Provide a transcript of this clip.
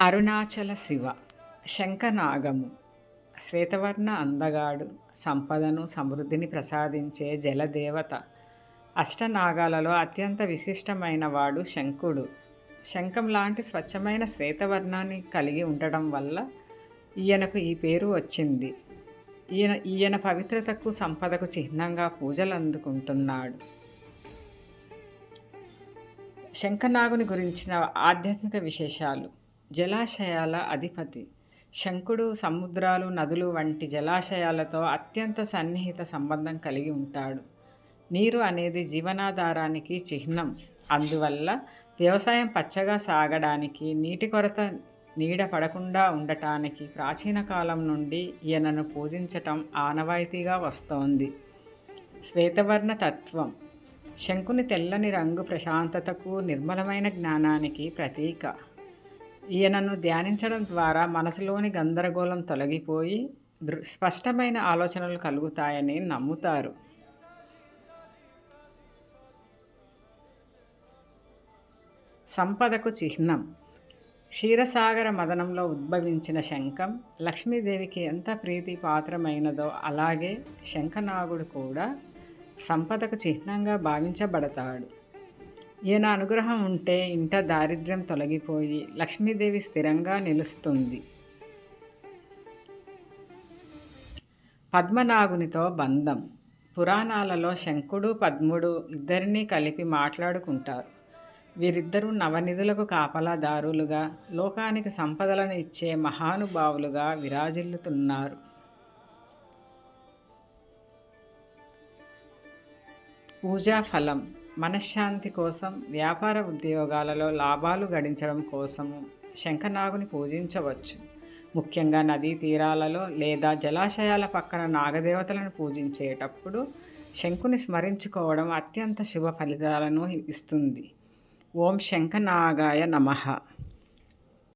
అరుణాచల శివ శంఖనాగము శ్వేతవర్ణ అందగాడు సంపదను సమృద్ధిని ప్రసాదించే జలదేవత. అష్టనాగాలలో అత్యంత విశిష్టమైన వాడు శంఖుడు. శంఖం లాంటి స్వచ్ఛమైన శ్వేతవర్ణాన్ని కలిగి ఉండటం వల్ల ఈయనకు ఈ పేరు వచ్చింది. ఈయన పవిత్రతకు సంపదకు చిహ్నంగా పూజలు అందుకుంటున్నాడు. శంఖనాగుని గురించిన ఆధ్యాత్మిక విశేషాలు. జలాశయాల అధిపతి. శంఖుడు సముద్రాలు, నదులు వంటి జలాశయాలతో అత్యంత సన్నిహిత సంబంధం కలిగి ఉంటాడు. నీరు అనేది జీవనాధారానికి చిహ్నం. అందువల్ల వ్యవసాయం పచ్చగా సాగడానికి, నీటి కొరత నీడ పడకుండా ఉండటానికి ప్రాచీన కాలం నుండి ఈయనను పూజించటం ఆనవాయితీగా వస్తోంది. శ్వేతవర్ణ తత్వం. శంఖుని తెల్లని రంగు ప్రశాంతతకు, నిర్మలమైన జ్ఞానానికి ప్రతీక. ఈయనను ధ్యానించడం ద్వారా మనసులోని గందరగోళం తొలగిపోయి స్పష్టమైన ఆలోచనలు కలుగుతాయని నమ్ముతారు. సంపదకు చిహ్నం. క్షీరసాగర మదనంలో ఉద్భవించిన శంఖం లక్ష్మీదేవికి ఎంత ప్రీతి పాత్రమైనదో అలాగే శంఖనాగుడు కూడా సంపదకు చిహ్నంగా భావించబడతాడు. ఈయన అనుగ్రహం ఉంటే ఇంట దారిద్ర్యం తొలగిపోయి లక్ష్మీదేవి స్థిరంగా నిలుస్తుంది. పద్మనాగునితో బంధం. పురాణాలలో శంఖుడు, పద్ముడు ఇద్దరినీ కలిపి మాట్లాడుకుంటారు. వీరిద్దరూ నవనిధులకు కాపలాదారులుగా, లోకానికి సంపదలను ఇచ్చే మహానుభావులుగా విరాజిల్లుతున్నారు. పూజా ఫలం. మనశ్శాంతి కోసం, వ్యాపార ఉద్యోగాలలో లాభాలు గడించడం కోసము శంఖనాగుని పూజించవచ్చు. ముఖ్యంగా నదీ తీరాలలో లేదా జలాశయాల పక్కన నాగదేవతలను పూజించేటప్పుడు శంఖుని స్మరించుకోవడం అత్యంత శుభ ఫలితాలను ఇస్తుంది. ఓం శంఖనాగాయ నమః.